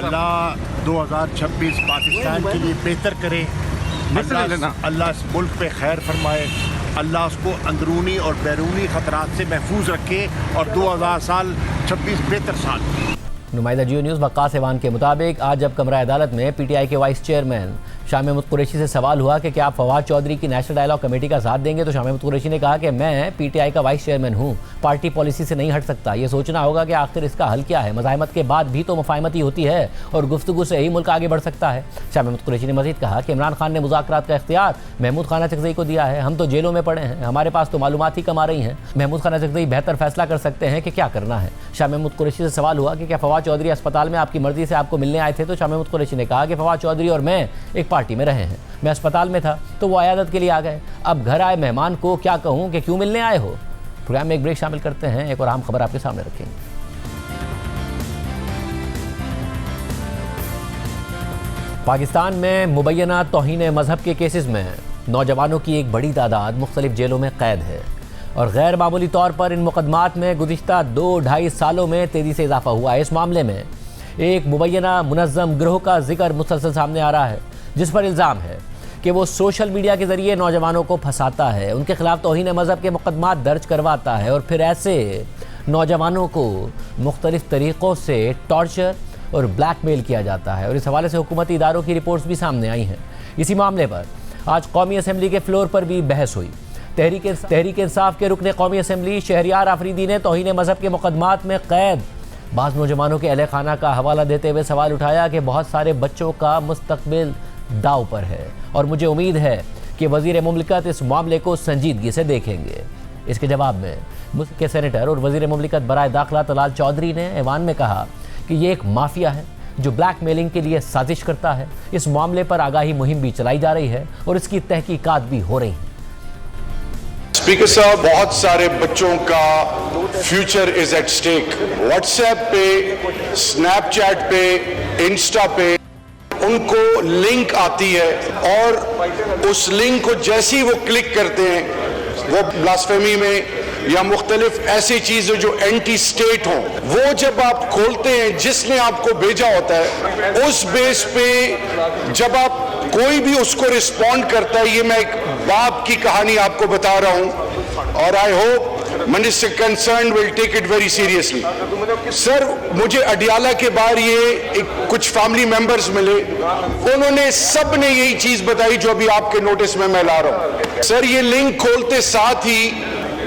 अल्लाह 2026 पाकिस्तान के लिए बेहतर करे, अल्लाह इस मुल्क पे खैर फरमाए, अल्लाह उसको अंदरूनी और बैरूनी खतरात से महफूज रखे और 2026 बेहतर साल। नुमाइंदा जियो न्यूज़ वक्कास एवान के मुताबिक आज जब कमरा अदालत में पीटीआई के वाइस चेयरमैन शाह महमूद कुरैशी से सवाल हुआ कि क्या आप फवाद चौधरी की नेशनल डायलॉग कमेटी का साथ देंगे, तो शाह महमूद कुरैशी ने कहा कि मैं पीटीआई का वाइस चेयरमैन हूँ, पार्टी पॉलिसी से नहीं हट सकता। ये सोचना होगा कि आखिर इसका हल क्या है। मज़ाहमत के बाद भी तो मुफाहमत ही होती है और गुफ्तगू से ही मुल्क आगे बढ़ सकता है। शाह महमूद कुरैशी ने मज़ीद कहा कि इमरान खान ने मुज़ाकरात का इख्तियार महमूद खाना चकज़ई को दिया है। हम तो जेलों में पड़े हैं, हमारे पास तो मालूमात ही कम आ रही हैं। महमूद खाना चकज़ई बेहतर फैसला कर सकते हैं कि क्या करना है। शाह महमूद कुरैशी से सवाल हुआ कि क्या फवाद चौधरी अस्पताल में आपकी मर्जी से आपको मिलने आए थे, तो शाह महमूद कुरैशी ने कहा कि फवाद चौधरी और मैं एक पार्टी में रहे हैं। मैं अस्पताल में था तो वो अयादत के लिए आ गए। अब घर आए मेहमान को क्या कहूं कि क्यों मिलने आए हो। प्रोग्राम में एक ब्रेक शामिल करते हैं, एक और अहम खबर आपके सामने रखेंगे। पाकिस्तान में मुबैना तौहीन मजहब के केसेस में नौजवानों की एक बड़ी तादाद मुख्तलिफ जेलों में कैद है और गैर मामूली तौर पर इन मुकदमात में गुज़िश्ता 2-2.5 सालों में तेज़ी से इजाफा हुआ है। इस मामले में एक मुबैना मुनज़्ज़म गिरोह का जिक्र मुसलसल सामने आ रहा है जिस पर इल्ज़ाम है कि वो सोशल मीडिया के ज़रिए नौजवानों को फंसाता है, उनके खिलाफ तौहीन मज़हब के मुकदमात दर्ज करवाता है और फिर ऐसे नौजवानों को मुख्तलिफ तरीक़ों से टॉर्चर और ब्लैकमेल किया जाता है और इस हवाले से हुकूमती इदारों की रिपोर्ट्स भी सामने आई हैं। इसी मामले पर आज कौमी असम्बली के फ्लोर पर भी बहस हुई। तहरीक इंसाफ के रुकने कौमी असम्बली शहरियार आफरीदी ने तौहीन मज़हब के मुकदमात में कैद बाज़ नौजवानों के अहले खाना का हवाला देते हुए सवाल उठाया कि बहुत सारे बच्चों का मुस्तकबिल दाव पर है और मुझे उम्मीद है कि वज़ीर मुमलिकत इस मामले को संजीदगी से देखेंगे। इसके जवाब में मुल्क के सेनेटर और वज़ीर मुमलिकत बराए दाखिला तलाल चौधरी ने ऐवान में कहा कि ये एक माफिया है जो ब्लैकमेलिंग के लिए साजिश करता है। इस मामले पर आगाही मुहिम भी चलाई जा रही है और इसकी तहकीकात भी हो रही है। स्पीकर साहब, बहुत सारे बच्चों का future is at stake. WhatsApp पे, स्नैपचैट पे, इंस्टा पे उनको लिंक आती है और उस लिंक को जैसे ही वो क्लिक करते हैं वो ब्लास्फेमी में या मुख्तलिफ ऐसी चीजें जो एंटी स्टेट हों वो जब आप खोलते हैं, जिसने आपको भेजा होता है उस बेस पे जब आप कोई भी उसको रिस्पॉन्ड करता है। ये मैं एक बाप की कहानी आपको बता रहा हूं और I hope minister concerned will take it very seriously. Sir, मुझे अडियाला के बाहर ये कुछ फैमिली मेंबर्स मिले, उन्होंने सब ने यही चीज बताई जो अभी आपके नोटिस में मैं ला रहा हूं। सर, ये लिंक खोलते साथ ही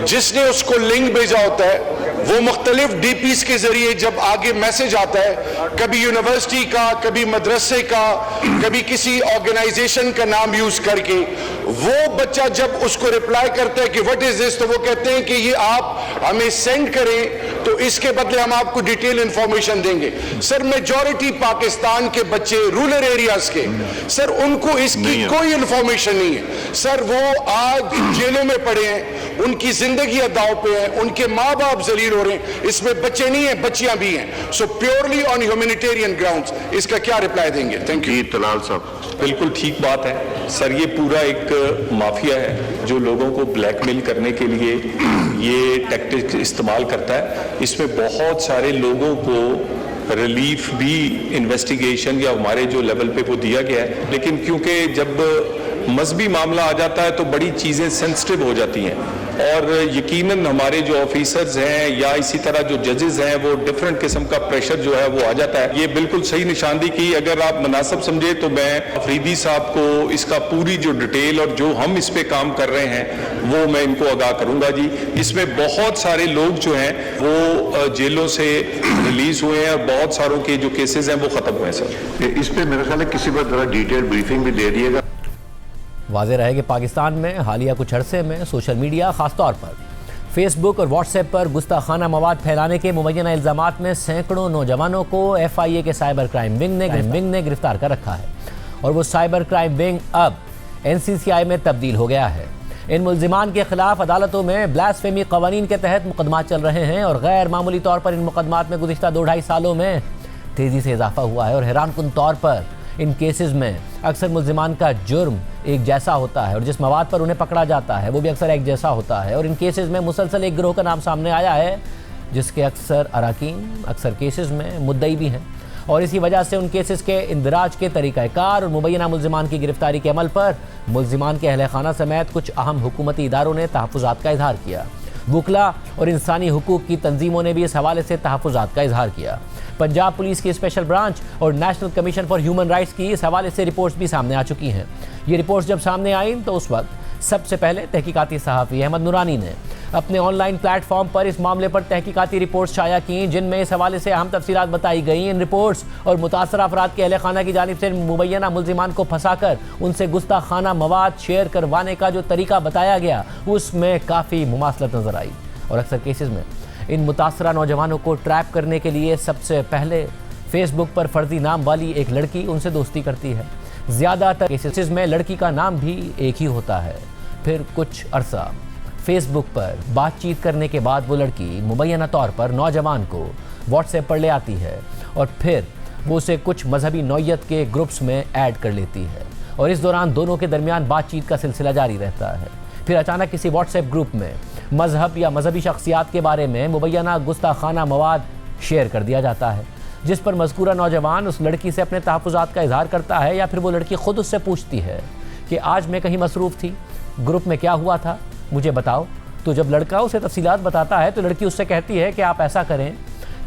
जिसने उसको लिंक भेजा होता है वो मुख्तलिफ डीपीज के जरिए जब आगे मैसेज आता है, कभी यूनिवर्सिटी का, कभी मदरसे का, कभी किसी ऑर्गेनाइजेशन का नाम यूज करके, वो बच्चा जब उसको रिप्लाई करता है कि व्हाट इज दिस, तो वो कहते हैं कि ये आप हमें सेंड करें तो इसके बदले हम आपको डिटेल इंफॉर्मेशन देंगे। सर, मेजॉरिटी पाकिस्तान के बच्चे रूरल एरियाज के, सर उनको इसकी कोई इंफॉर्मेशन नहीं है। सर, वो आज जेलों में पड़े हैं, उनकी जिंदगी दांव पे है, उनके माँ बाप जलील हो रहे हैं। इसमें बच्चे नहीं हैं, बच्चियां भी हैं। सो प्योरली ऑन ह्यूमैनिटेरियन ग्राउंड्स इसका क्या रिप्लाई देंगे? Thank you. तलाल साहब, बिल्कुल ठीक बात है सर। ये पूरा एक माफिया है जो लोगों को ब्लैकमेल करने के लिए ये टैक्टिक इस्तेमाल करता है। इसमें बहुत सारे लोगों को रिलीफ भी इन्वेस्टिगेशन या हमारे जो लेवल पे वो दिया गया है, लेकिन क्योंकि जब मजहबी मामला आ जाता है तो बड़ी चीज़ें सेंसिटिव हो जाती हैं, और यकीनन हमारे जो ऑफिसर्स हैं या इसी तरह जो जजेस हैं वो डिफरेंट किस्म का प्रेशर जो है वो आ जाता है। ये बिल्कुल सही निशानदी की। अगर आप मुनासिब समझे तो मैं अफरीदी साहब को इसका पूरी जो डिटेल और जो हम इस पे काम कर रहे हैं वो मैं इनको आगाह करूंगा जी। इसमें बहुत सारे लोग जो हैं वो जेलों से रिलीज हुए हैं और बहुत सारों के जो केसेस हैं वो खत्म हुए हैं सर। इस पे मेरे ख्याल है किसी बार जरा डिटेल ब्रीफिंग भी दे दिएगा। वाज़ेह रहे कि पाकिस्तान में हालिया कुछ अरसे में सोशल मीडिया ख़ासतौर पर फेसबुक और व्हाट्सएप पर गुस्ताखाना मवाद फैलाने के मुबैना इल्ज़ामात में सैकड़ों नौजवानों को FIA के साइबर क्राइम विंग ने गिरफ्तार कर रखा है, और वो साइबर क्राइम विंग अब NCCI में तब्दील हो गया है। इन मुल्जिमान के खिलाफ अदालतों में ब्लास्फेमी कवानीन के तहत मुकदमात चल रहे हैं, और गैर मामूली तौर पर इन मुकदमात में गुज़िश्ता 2-2.5 सालों में तेज़ी से इजाफा हुआ है। और हैरानकुन तौर पर इन केसेस में अक्सर मुल्जिमान का जुर्म एक जैसा होता है, और जिस मवाद पर उन्हें पकड़ा जाता है वो भी अक्सर एक जैसा होता है। और इन केसेस में मुसलसल एक गिरोह का नाम सामने आया है जिसके अक्सर अराकीन अक्सर केसेस में मुद्दई भी हैं, और इसी वजह से उन केसेस के इंदराज के तरीक़ाकार और मुबैना मुल्जिमान की गिरफ्तारी के अमल पर मुल्जिमान के अहल खाना समेत कुछ अहम हुकूमती इदारों ने तहफ़्फ़ुज़ात का इजहार किया। वकला और इंसानी हुकूक की तंजीमों ने भी इस हवाले से तहफ़्फ़ुज़ात का इजहार किया। पंजाब पुलिस की स्पेशल ब्रांच और national commission for human rights की इस हवाले से रिपोर्ट्स भी सामने आ चुकी हैं। ये रिपोर्ट्स जब सामने आई तो उस वक्त सबसे पहले तहकीकाती सहाफ़ी अहमद नूरानी ने अपने ऑनलाइन प्लेटफॉर्म पर इस मामले पर तहकीकाती रिपोर्ट्स शाया की, जिनमें इस हवाले से अहम तफसीलात बताई गई। इन रिपोर्ट्स और मुतासर अफराद के अहले खाना की जानिब से मुबैना मुल्जिमान को फंसाकर उनसे गुस्ताखाना मवाद शेयर करवाने का जो तरीका बताया गया उसमें काफ़ी मुमासलत नज़र आई, और अक्सर केसेस में इन मुतासरा नौजवानों को ट्रैप करने के लिए सबसे पहले फेसबुक पर फर्जी नाम वाली एक लड़की उनसे दोस्ती करती है। ज़्यादातर केसेस में लड़की का नाम भी एक ही होता है। फिर कुछ अरसा फेसबुक पर बातचीत करने के बाद वो लड़की मुबैना तौर पर नौजवान को व्हाट्सएप पर ले आती है, और फिर वो उसे कुछ मजहबी नौयत के ग्रुप्स में ऐड कर लेती है, और इस दौरान दोनों के दरमियान बातचीत का सिलसिला जारी रहता है। फिर अचानक किसी व्हाट्सएप ग्रुप में मजहब या मजहबी शख्सियात के बारे में मुबैना गुस्ताखाना मवाद शेयर कर दिया जाता है, जिस पर मज़कूरा नौजवान उस लड़की से अपने तहफ़्फ़ुज़ात का इजहार करता है, या फिर वो लड़की ख़ुद उससे पूछती है कि आज मैं कहीं मसरूफ़ थी, ग्रुप में क्या हुआ था मुझे बताओ। तो जब लड़का उसे तफसीलात बताता है तो लड़की उससे कहती है कि आप ऐसा करें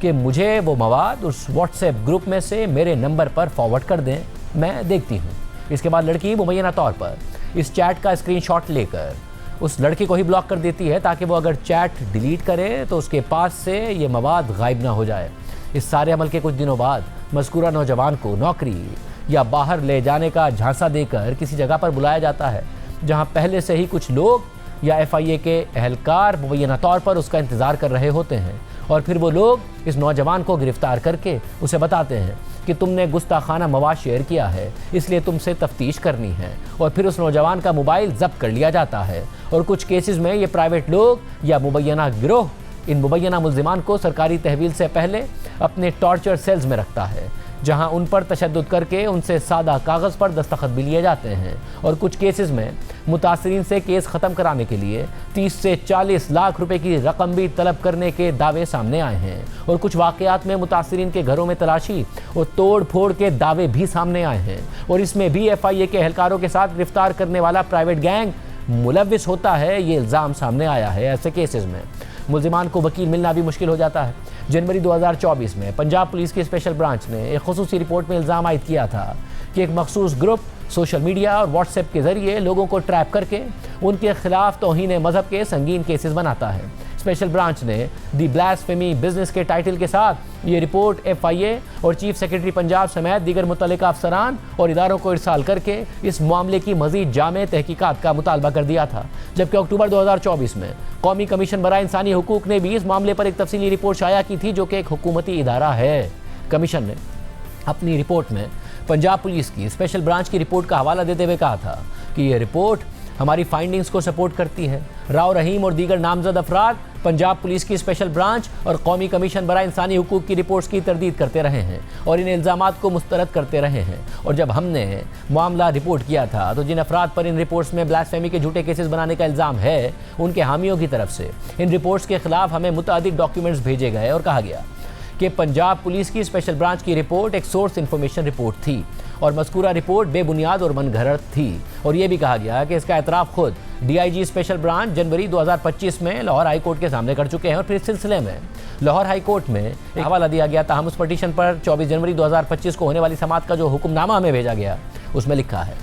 कि मुझे वो मवाद उस व्हाट्सएप ग्रुप में से मेरे नंबर पर फॉरवर्ड कर दें, मैं देखती हूँ। इसके बाद लड़की मुबैना तौर पर इस चैट का स्क्रीनशॉट लेकर उस लड़के को ही ब्लॉक कर देती है, ताकि वो अगर चैट डिलीट करे तो उसके पास से ये मवाद गायब ना हो जाए। इस सारे अमल के कुछ दिनों बाद मज़कूरा नौजवान को नौकरी या बाहर ले जाने का झांसा देकर किसी जगह पर बुलाया जाता है, जहां पहले से ही कुछ लोग या FIA के अहलकार मुबैना तौर पर उसका इंतज़ार कर रहे होते हैं, और फिर वो लोग इस नौजवान को गिरफ़्तार करके उसे बताते हैं कि तुमने गुस्ताखाना मवाद शेयर किया है, इसलिए तुमसे तफ्तीश करनी है, और फिर उस नौजवान का मोबाइल जब्त कर लिया जाता है। और कुछ केसेस में ये प्राइवेट लोग या मुबैना गिरोह इन मुबैना मुल्जिमान को सरकारी तहवील से पहले अपने टॉर्चर सेल्स में रखता है, जहां उन पर तशद्दुद करके उनसे सादा कागज़ पर दस्तखत भी लिए जाते हैं। और कुछ केसेस में मुतासरीन से केस ख़त्म कराने के लिए 30 से 40 लाख रुपए की रकम भी तलब करने के दावे सामने आए हैं, और कुछ वाक़यात में मुतासरीन के घरों में तलाशी और तोड़ फोड़ के दावे भी सामने आए हैं, और इसमें भी FIA के अहलकारों के साथ गिरफ्तार करने वाला प्राइवेट गैंग मुलव्विस होता है, ये इल्ज़ाम सामने आया है। ऐसे केसेस में मुल्जिमान को वकील मिलना भी मुश्किल हो जाता है। जनवरी 2024 में पंजाब पुलिस की स्पेशल ब्रांच ने एक खुसूसी रिपोर्ट में इल्ज़ाम आयद किया था कि एक मखसूस ग्रुप सोशल मीडिया और व्हाट्सएप के ज़रिए लोगों को ट्रैप करके उनके खिलाफ तौहीन मज़हब के संगीन केसेस बनाता है। स्पेशल ब्रांच ने दी ब्लास्फेमी बिजनेस के टाइटल के साथ ये रिपोर्ट FIA और चीफ सेक्रेटरी पंजाब समेत दीगर मुतल्लिका अफसरान और इदारों को इरसाल करके इस मामले की मज़ीद जामे तहकीकात का मुतालबा कर दिया था। जबकि अक्टूबर 2024 में कौमी कमीशन बराए इंसानी हुकूक ने भी इस मामले पर एक तफसीली रिपोर्ट शाया की थी, जो कि एक हुकूमती इदारा है। कमीशन ने अपनी रिपोर्ट में पंजाब पुलिस की स्पेशल ब्रांच की रिपोर्ट का हवाला देते हुए कहा था कि यह रिपोर्ट हमारी फाइंडिंग्स को सपोर्ट करती है। राव रहीम और दीगर नामजद अफराद पंजाब पुलिस की स्पेशल ब्रांच और कौमी कमीशन बराए इंसानी हुकूक की रिपोर्ट्स की तरदीद करते रहे हैं और इन इल्ज़ामात को मुस्तरद करते रहे हैं। और जब हमने मामला रिपोर्ट किया था तो जिन अफराद पर इन रिपोर्ट्स में ब्लास्फेमी के झूठे केसेस बनाने का इल्ज़ाम है, उनके हामियों की तरफ से इन रिपोर्ट्स के खिलाफ हमें मुतादिद डॉक्यूमेंट्स भेजे गए और कहा गया कि पंजाब पुलिस की स्पेशल ब्रांच की रिपोर्ट एक सोर्स इंफॉर्मेशन रिपोर्ट थी और मज़कूरा रिपोर्ट बेबुनियाद और मनगढ़ंत थी। और ये भी कहा गया कि इसका एतराफ़ खुद DIG स्पेशल ब्रांच जनवरी 2025 में लाहौर हाई कोर्ट के सामने कर चुके हैं। और फिर इस सिलसिले में लाहौर हाई कोर्ट में एक हवाला दिया गया। ताहम उस पटिशन पर 24 जनवरी 2025 को होने वाली समाअत का जो हुक्मनामा हमें भेजा गया, उसमें लिखा है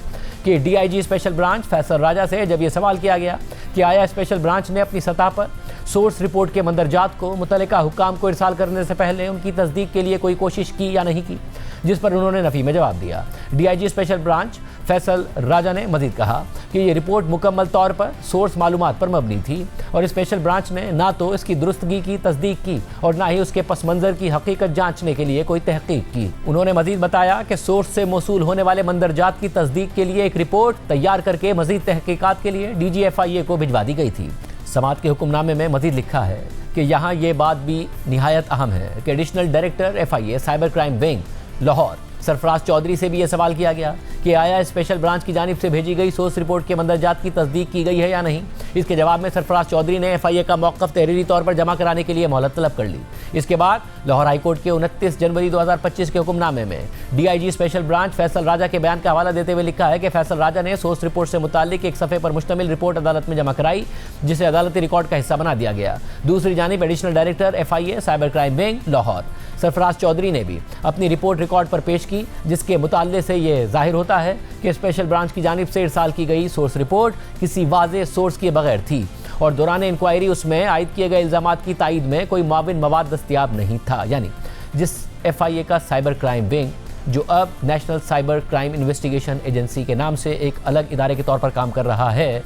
कि DIG स्पेशल ब्रांच फैसल राजा से जब ये सवाल किया गया कि आया स्पेशल ब्रांच ने अपनी सतह पर सोर्स रिपोर्ट के मंदरजात को मुतल्लिका हुक्काम को इरसाल करने से पहले उनकी तस्दीक के लिए कोई कोशिश की या नहीं की, जिस पर उन्होंने नफ़ी में जवाब दिया। DIG स्पेशल ब्रांच फैसल राजा ने मजीद कहा कि ये रिपोर्ट मुकम्मल तौर पर सोर्स मालूमात पर मबनी थी और स्पेशल ब्रांच ने ना तो इसकी दुरुस्तगी की तस्दीक की और ना ही उसके पस मंज़र की हकीकत जांचने के लिए कोई तहकीक की। उन्होंने मजीद बताया कि सोर्स से मौसूल होने वाले मंदरजात की तस्दीक के लिए एक रिपोर्ट तैयार करके मजीद तहकीकात के लिए DG FIA को भिजवा दी गई थी। समाअत के हुक्मनामे में मजीद लिखा है कि यहाँ ये बात भी निहायत अहम है कि additional director FIA cyber crime wing Lahore Sarfaraz Chaudhry से भी ये सवाल किया गया कि आया स्पेशल ब्रांच की जानिब से भेजी गई सोर्स रिपोर्ट के मंदरजात की तस्दीक की गई है या नहीं। इसके जवाब में सरफराज चौधरी ने FIA का मौक़िफ़ तहरीरी तौर पर जमा कराने के लिए मोहलत तलब कर ली। इसके बाद लाहौर हाई कोर्ट के 29 जनवरी 2025 के हुक्मनामे में DIG स्पेशल ब्रांच फैसल राजा के बयान का हवाला देते हुए लिखा है कि फैसल राजा ने सोर्स रिपोर्ट से मुताल्लिक एक सफ़े पर मुश्तमिल रिपोर्ट अदालत में जमा कराई, जिसे अदालती रिकॉर्ड का हिस्सा बना दिया गया। दूसरी जानिब additional director FIA cyber crime wing Lahore Sarfaraz Chaudhry ने भी अपनी रिपोर्ट रिकॉर्ड पर पेश की, जिसके मुताले से ये जाहिर होता है कि स्पेशल ब्रांच की जानिब से इरसाल की गई सोर्स रिपोर्ट किसी वाज़ेह सोर्स के बगैर थी और दौरान इंक्वायरी उसमें आयद किए गए इल्ज़ामात की तायद में कोई मुआविन मवाद दस्तियाब नहीं था। यानी जिस FIA का साइबर क्राइम विंग, जो अब national cyber crime investigation agency के नाम से एक अलग इदारे के तौर पर काम कर रहा है,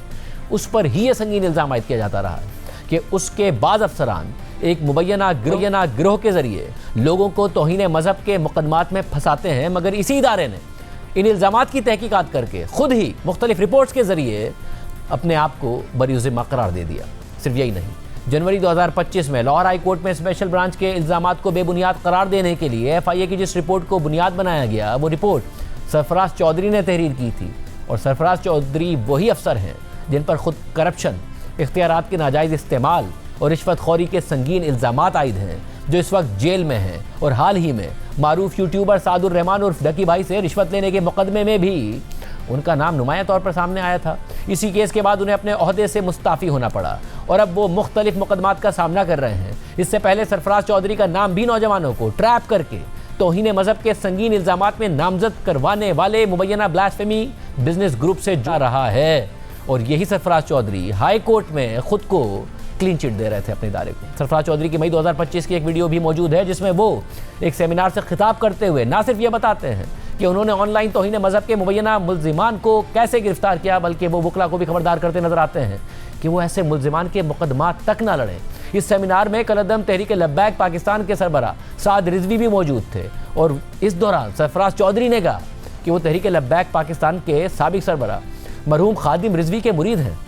उस पर ही ये संगीन इल्ज़ाम आयद किया जाता रहा है कि उसके बाद अफसरान एक मुबैना गिरोह के ज़रिए लोगों को तौहीन मज़हब के मुकदमात में फंसाते हैं, मगर इसी इदारे ने इन इल्ज़ामात की तहकीकात करके खुद ही मुख्तलिफ रिपोर्ट्स के ज़रिए अपने आप को बरी-उज़्ज़िम्मा करार दे दिया। सिर्फ यही नहीं, जनवरी 2025 में लाहौर हाई कोर्ट में स्पेशल ब्रांच के इल्ज़ामात को बेबुनियाद करार देने के लिए FIA की जिस रिपोर्ट को बुनियाद बनाया गया, वो रिपोर्ट सरफराज चौधरी ने तहरीर की थी। और सरफराज चौधरी वही अफसर हैं जिन पर खुद करप्शन, इख्तियारात के नाजायज़ इस्तेमाल और रिश्वतखोरी के संगीन इल्ज़ामात आयद हैं, जो इस वक्त जेल में हैं। और हाल ही में मारूफ यूट्यूबर सादुर रहमान उर्फ डकी भाई से रिश्वत लेने के मुकदमे में भी उनका नाम नुमाया तौर पर सामने आया था। इसी केस के बाद उन्हें अपने ओहदे से मुस्ताफ़ी होना पड़ा और अब वो मुख्तलिफ मुकदमात का सामना कर रहे हैं। इससे पहले सरफराज चौधरी का नाम भी नौजवानों को ट्रैप करके तौहीन मज़हब के संगीन इल्ज़ामात में नामजद करवाने वाले मुबैना ब्लास्फेमी बिजनेस ग्रुप से जा रहा है। और यही सरफराज चौधरी हाई कोर्ट में खुद को क्लीन चिट दे रहे थे अपने इदारे को। सरफराज चौधरी की मई 2025 की एक वीडियो भी मौजूद है, जिसमें वो एक सेमिनार से खिताब करते हुए ना सिर्फ ये बताते हैं कि उन्होंने ऑनलाइन तौहीन मज़हब के मुबैना मुल्ज़िमान को कैसे गिरफ्तार किया, बल्कि वो वकला को भी खबरदार करते नजर आते हैं कि वो ऐसे मुल्ज़िमान के मुकदमात तक ना लड़ें। इस सेमिनार में कलअदम तहरीक लब्बैक पाकिस्तान के सरबरा साद रिजवी भी मौजूद थे और इस दौरान सरफराज चौधरी ने कहा कि वो तहरीक लब्बैक पाकिस्तान के साबिक सरबरा मरहूम खादिम रिजवी के मुरीद हैं।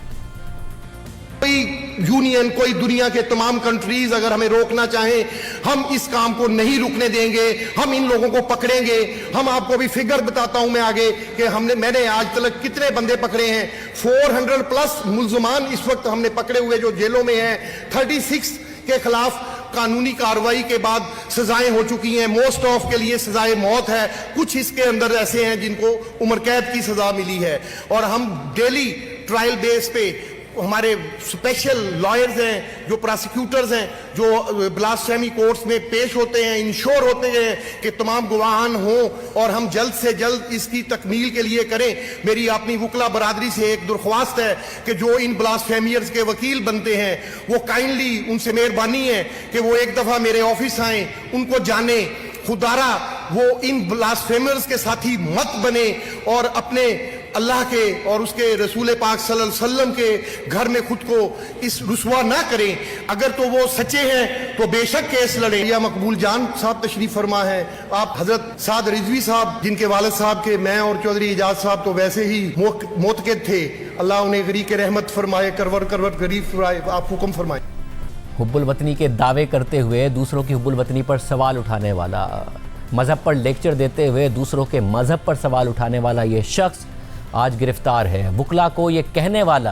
कोई यूनियन, कोई दुनिया के तमाम कंट्रीज अगर हमें रोकना चाहें, हम इस काम को नहीं रुकने देंगे, हम इन लोगों को पकड़ेंगे। हम आपको भी फिगर बताता हूं मैं आगे कि मैंने आज तक कितने बंदे पकड़े हैं। 400 प्लस मुल्ज़िमान इस वक्त हमने पकड़े हुए जो जेलों में हैं। 36 के खिलाफ कानूनी कार्रवाई के बाद सजाएं हो चुकी हैं। मोस्ट ऑफ के लिए सजाए मौत है, कुछ इसके अंदर ऐसे हैं जिनको उम्र कैद की सजा मिली है। और हम डेली ट्रायल बेस पे हमारे स्पेशल लॉयर्स हैं, जो प्रोसिक्यूटर्स हैं, जो ब्लास्फेमी कोर्ट्स में पेश होते हैं, इंश्योर होते हैं कि तमाम गवाहान हों और हम जल्द से जल्द इसकी तकमील के लिए करें। मेरी अपनी वकला बरादरी से एक दरख्वास्त है कि जो इन ब्लास्फेमियर्स के वकील बनते हैं, वो काइंडली उनसे मेहरबानी है कि वो एक दफ़ा मेरे ऑफिस आएँ, उनको जाने, खुदारा वो इन ब्लास्फेमर्स के साथी मत बने और अपने अल्लाह के और उसके रसूल पाक सल्लल्लाहु अलैहि वसल्लम के घर में खुद को इस रुसवा ना करें। अगर तो वो सच्चे हैं तो बेशक केस लड़े। या मकबूल जान साहब तशरीफ फरमा है, आप हजरत साद रिजवी साहब जिनके वालिद साहब के मैं और चौधरी इजाज साहब तो वैसे ही मोतकद थे, अल्लाह उन्हें गरीब के रहमत फरमाए, करवर गरीब फरमाए, आप हुक्म फरमाए। हुब्बुल वतनी के दावे करते हुए दूसरों की हुब्बुल वतनी पर सवाल उठाने वाला, मज़हब पर लेक्चर देते हुए दूसरों के मज़हब पर सवाल उठाने वाला ये शख्स आज गिरफ्तार है। वकला को ये कहने वाला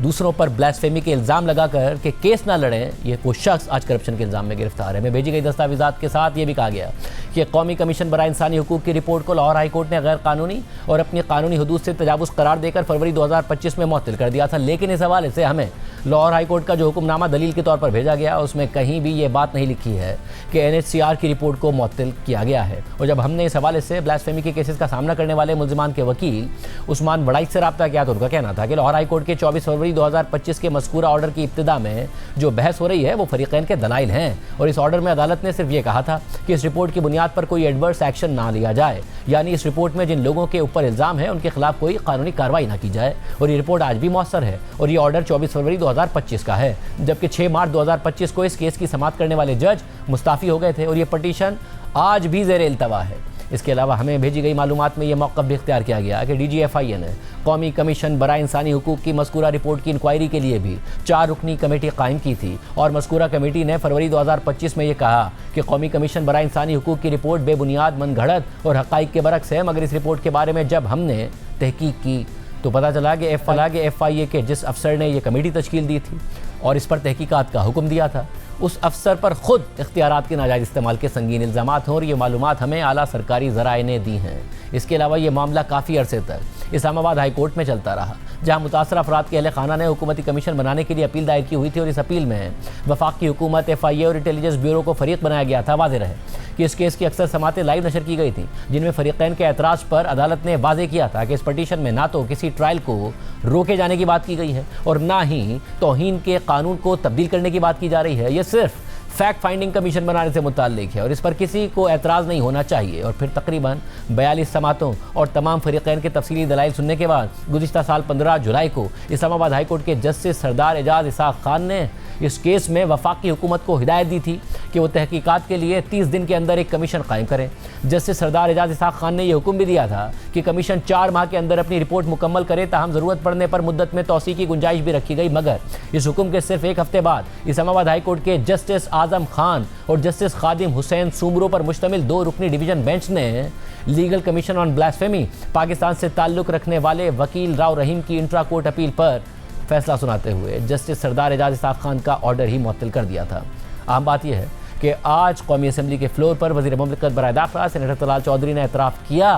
दूसरों पर ब्लास्फेमी के इल्ज़ाम लगाकर के केस ना लड़ें, ये वो शख्स आज करप्शन के इल्ज़ाम में गिरफ्तार है। में भेजी गई दस्तावेज़ात के साथ ये भी कहा गया कि कौमी कमीशन बराए इंसानी हुकूक की रिपोर्ट को लाहौर हाई कोर्ट ने गैर कानूनी और अपनी कानूनी हदूद से तजावुज़ करार देकर फरवरी 2025 में मुअत्तल कर दिया था। लेकिन इस हवाले से हमें लाहौर हाई कोर्ट का जो हुक्मनामा दलील के तौर पर भेजा गया, उसमें कहीं भी ये बात नहीं लिखी है कि NHCR की रिपोर्ट को मुअत्तल किया गया है। और जब हमने इस हवाले से ब्लास्फेमी के केसेस का सामना करने वाले मुल्ज़िमान के वकील उस्मान बड़ाइच से रब्ता किया तो उनका कहना था कि लाहौर हाई कोर्ट के 24 फरवरी 2025 के मज़कूरा ऑर्डर की इब्तिदा में जो बहस हो रही है वो फरीक़ैन के दलाइल हैं। और इस ऑर्डर में अदालत ने सिर्फ ये कहा था कि इस रिपोर्ट की बुनियाद पर कोई एडवर्स एक्शन ना लिया जाए, यानी इस रिपोर्ट में जिन लोगों के ऊपर इल्ज़ाम है उनके खिलाफ कोई कानूनी कार्रवाई ना की जाए। और ये रिपोर्ट आज भी मौसर है और ये ऑर्डर 24 फरवरी 2025 का है, जबकि 6 मार्च 2025 को इस केस की समाअत करने वाले जज मुस्ताफ़ी हो गए थे और ये पटिशन आज भी ज़ेर इल्तवा है। इसके अलावा हमें भेजी गई मालूमात में यह मौक़िफ़ भी इख्तियार किया गया कि DGFIA ने कौमी कमीशन बराए इंसानी हुकूक की मज़कूरा रिपोर्ट की इंक्वायरी के लिए भी 4 रुकनी कमेटी कायम की थी। और मज़कूरा कमेटी ने फरवरी 2025 में यह कहा कि कौमी कमीशन बराए इंसानी हुकूक की रिपोर्ट बेबुनियाद, मनगढ़ंत और हक़ाइक़ के बरक्स है। मगर इस रिपोर्ट के बारे में जब हमने तहकीक की तो पता चला कि FIA के जिस अफसर ने यह कमेटी तश्कील दी थी और इस पर तहकीकात का हुक्म दिया था, उस अफसर पर खुद इख्तियारात के नाजायज़ इस्तेमाल के संगीन इल्ज़ामात हों और ये मालूमात हमें आला सरकारी ज़राए ने दी हैं। इसके अलावा ये मामला काफ़ी अरसे तक इस्लामाबाद हाई कोर्ट में चलता रहा, जहाँ मुतासर अफराद के अहले खाना ने हुकूमती कमीशन बनाने के लिए अपील दायर की हुई थी और इस अपील में वफाकी हुकूमत, FIA और इंटेलिजेंस ब्यूरो को फरीक बनाया गया था। वाज़ेह रहे कि इस केस की अक्सर समातें लाइव नशर की गई थी, जिनमें फरीक़ैन के एतराज़ पर अदालत ने वाज़ेह किया था कि इस पटिशन में ना तो किसी ट्रायल को रोके जाने की बात की गई है और ना ही तौहीन के कानून को तब्दील करने की बात की जा रही है। ये सिर्फ फैक्ट फाइंडिंग कमीशन बनाने से मुताल्लिक है और इस पर किसी को एतराज़ नहीं होना चाहिए। और फिर तकरीबन 42 समातों और तमाम फरीक़ैन के तफसीली दलाइल सुनने के बाद गुज़िश्ता साल 15 जुलाई को इस्लामाबाद हाई कोर्ट के जस्टिस सरदार एजाज इसाक खान ने इस केस में वफाकी हुकूमत को हिदायत दी थी कि वो तहकीकात के लिए 30 दिन के अंदर एक कमीशन कायम करें। जस्टिस सरदार एजाज इसाक खान ने यह हुक्म भी दिया था कि कमीशन 4 माह के अंदर अपनी रिपोर्ट मुकम्मल करे, ताहम ज़रूरत पड़ने पर मुद्दत में तौसी की गुंजाइश भी रखी गई। मगर इस हुक्म के सिर्फ 1 हफ्ते बाद इस्लामाबाद हाई कोर्ट के जस्टिस आज़म खान और जस्टिस खादिम हुसैन सूमरो पर मुश्तमिल 2 रुकनी डिवीज़न बेंच ने legal commission on blasphemy Pakistan से ताल्लुक़ रखने वाले वकील राव रहीम की इंट्रा कोर्ट अपील पर फैसला सुनाते हुए जस्टिस सरदार एजाज इसाक खान का ऑर्डर ही मुअत्तल कर दिया था। अहम बात यह है कि आज कौमी असम्बली के फ्लोर पर वज़ीर मुमलिकत बराए दाखिला सेनेटर तलाल चौधरी ने एतराफ़ किया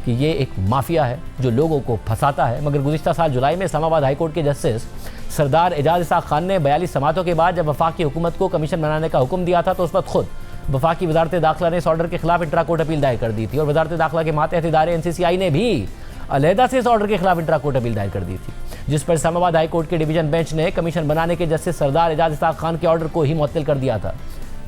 कि ये एक माफिया है जो लोगों को फंसाता है। मगर गुज़िश्ता साल जुलाई में इस्लामाबाद हाई कोर्ट के जस्टिस सरदार एजाज इसाक खान ने 42 समातों के बाद जब वफाकी हुकूमत को कमीशन बनाने का हुक्म दिया था तो उस वक्त खुद वफाकी वजारत दाखिला ने इस ऑर्डर के खिलाफ इंट्रा कोर्ट अपील दायर कर दी थी और वजारत दाखिला के मातहत इदारे NCCI ने भी अलहदा से इस ऑर्डर के खिलाफ इंट्रा कोर्ट अपील दायर कर दी थी, जिस पर इस्लामाबाद हाई कोर्ट के डिवीज़न बेंच ने कमीशन बनाने के जस्टिस सरदार एजाज इसाक खान के ऑर्डर को ही मुअत्तल कर दिया था।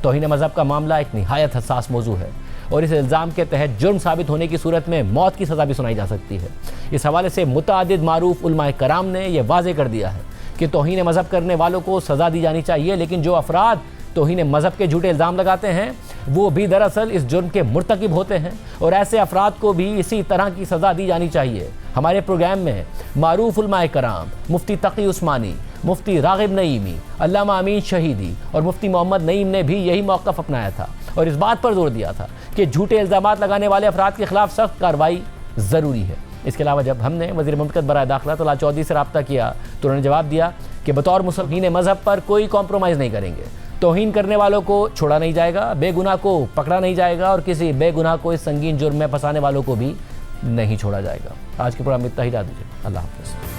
तौहीन मज़हब का मामला एक निहायत हसास मौजू है और इस इल्ज़ाम के तहत जुर्म साबित होने की सूरत में मौत की सज़ा भी सुनाई जा सकती है। इस हवाले से मुतअद्दिद मारूफ उलमाए कराम ने यह वाज़ेह कर दिया है कि तौहीन मज़हब करने वालों को सज़ा दी जानी चाहिए, लेकिन जो अफराद तौहीन मज़हब के झूठे इल्ज़ाम लगाते हैं वो भी दरअसल इस जुर्म के मुर्तकिब होते हैं और ऐसे अफराद को भी इसी तरह की सज़ा दी जानी चाहिए। हमारे प्रोग्राम में मारूफ उलमाए कराम मुफ्ती तकी उस्मानी, मुफ्ती रागिब नईमी, अल्लामा अमीन शहीदी और मुफ्ती मोहम्मद नईम ने भी यही मौक़िफ़ अपनाया था और इस बात पर जोर दिया था कि झूठे इल्ज़ामात लगाने वाले अफराद के खिलाफ सख्त कार्रवाई ज़रूरी है। इसके अलावा जब हमने वज़ीर मुमलिकत बराए दाखिला तलाल चौधरी से रब्ता किया तो उन्होंने जवाब दिया कि बतौर मुसलमान मज़हब पर कोई कॉम्प्रोमाइज़ नहीं करेंगे, तौहीन करने वालों को छोड़ा नहीं जाएगा, बेगुनाह को पकड़ा नहीं जाएगा और किसी बेगुनाह को इस संगीन जुर्म में फंसाने वालों को भी नहीं छोड़ा जाएगा। आज के प्रोग्राम में इतना ही, इजाज़त दीजिए। अल्लाह हाफ़िज़।